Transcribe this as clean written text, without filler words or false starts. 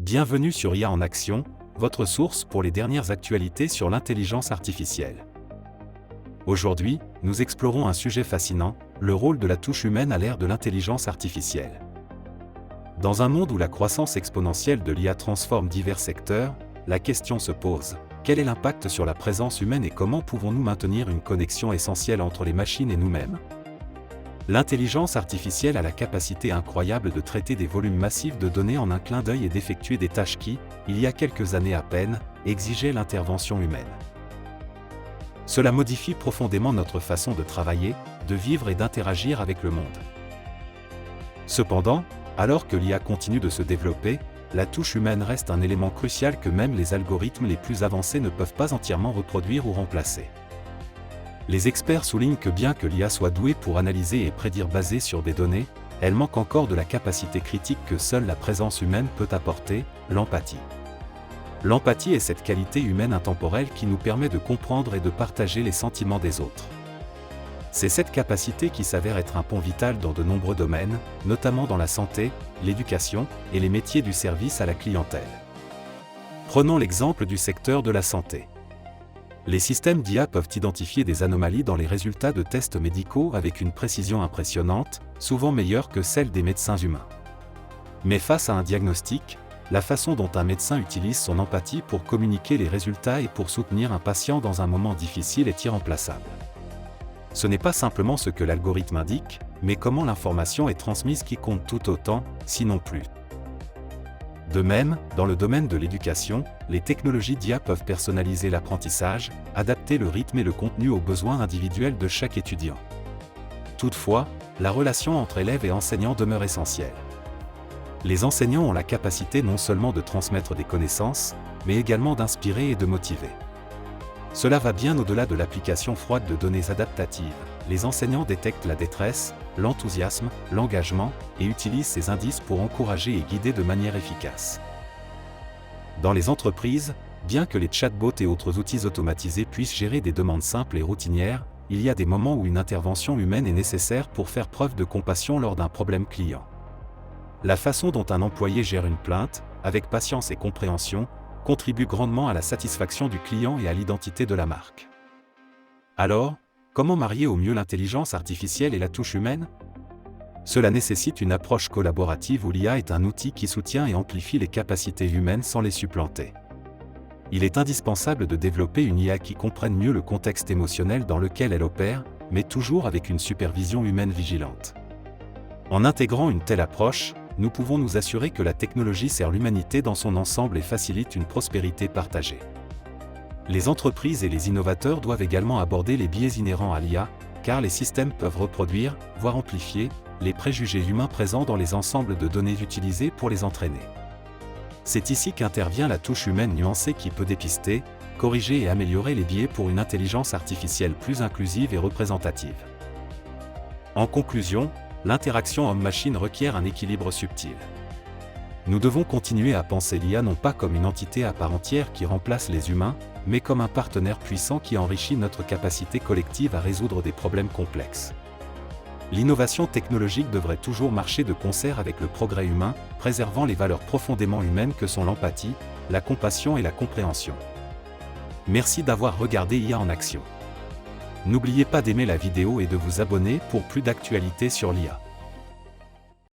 Bienvenue sur IA en action, votre source pour les dernières actualités sur l'intelligence artificielle. Aujourd'hui, nous explorons un sujet fascinant, le rôle de la touche humaine à l'ère de l'intelligence artificielle. Dans un monde où la croissance exponentielle de l'IA transforme divers secteurs, la question se pose, quel est l'impact sur la présence humaine et comment pouvons-nous maintenir une connexion essentielle entre les machines et nous-mêmes ? L'intelligence artificielle a la capacité incroyable de traiter des volumes massifs de données en un clin d'œil et d'effectuer des tâches qui, il y a quelques années à peine, exigeaient l'intervention humaine. Cela modifie profondément notre façon de travailler, de vivre et d'interagir avec le monde. Cependant, alors que l'IA continue de se développer, la touche humaine reste un élément crucial que même les algorithmes les plus avancés ne peuvent pas entièrement reproduire ou remplacer. Les experts soulignent que bien que l'IA soit douée pour analyser et prédire basée sur des données, elle manque encore de la capacité critique que seule la présence humaine peut apporter, l'empathie. L'empathie est cette qualité humaine intemporelle qui nous permet de comprendre et de partager les sentiments des autres. C'est cette capacité qui s'avère être un pont vital dans de nombreux domaines, notamment dans la santé, l'éducation et les métiers du service à la clientèle. Prenons l'exemple du secteur de la santé. Les systèmes d'IA peuvent identifier des anomalies dans les résultats de tests médicaux avec une précision impressionnante, souvent meilleure que celle des médecins humains. Mais face à un diagnostic, la façon dont un médecin utilise son empathie pour communiquer les résultats et pour soutenir un patient dans un moment difficile est irremplaçable. Ce n'est pas simplement ce que l'algorithme indique, mais comment l'information est transmise qui compte tout autant, sinon plus. De même, dans le domaine de l'éducation, les technologies d'IA peuvent personnaliser l'apprentissage, adapter le rythme et le contenu aux besoins individuels de chaque étudiant. Toutefois, la relation entre élèves et enseignants demeure essentielle. Les enseignants ont la capacité non seulement de transmettre des connaissances, mais également d'inspirer et de motiver. Cela va bien au-delà de l'application froide de données adaptatives. Les enseignants détectent la détresse, l'enthousiasme, l'engagement, et utilisent ces indices pour encourager et guider de manière efficace. Dans les entreprises, bien que les chatbots et autres outils automatisés puissent gérer des demandes simples et routinières, il y a des moments où une intervention humaine est nécessaire pour faire preuve de compassion lors d'un problème client. La façon dont un employé gère une plainte, avec patience et compréhension, contribue grandement à la satisfaction du client et à l'identité de la marque. Alors, comment marier au mieux l'intelligence artificielle et la touche humaine ? Cela nécessite une approche collaborative où l'IA est un outil qui soutient et amplifie les capacités humaines sans les supplanter. Il est indispensable de développer une IA qui comprenne mieux le contexte émotionnel dans lequel elle opère, mais toujours avec une supervision humaine vigilante. En intégrant une telle approche, nous pouvons nous assurer que la technologie sert l'humanité dans son ensemble et facilite une prospérité partagée. Les entreprises et les innovateurs doivent également aborder les biais inhérents à l'IA, car les systèmes peuvent reproduire, voire amplifier, les préjugés humains présents dans les ensembles de données utilisés pour les entraîner. C'est ici qu'intervient la touche humaine nuancée qui peut dépister, corriger et améliorer les biais pour une intelligence artificielle plus inclusive et représentative. En conclusion, l'interaction homme-machine requiert un équilibre subtil. Nous devons continuer à penser l'IA non pas comme une entité à part entière qui remplace les humains, mais comme un partenaire puissant qui enrichit notre capacité collective à résoudre des problèmes complexes. L'innovation technologique devrait toujours marcher de concert avec le progrès humain, préservant les valeurs profondément humaines que sont l'empathie, la compassion et la compréhension. Merci d'avoir regardé IA en action. N'oubliez pas d'aimer la vidéo et de vous abonner pour plus d'actualités sur l'IA.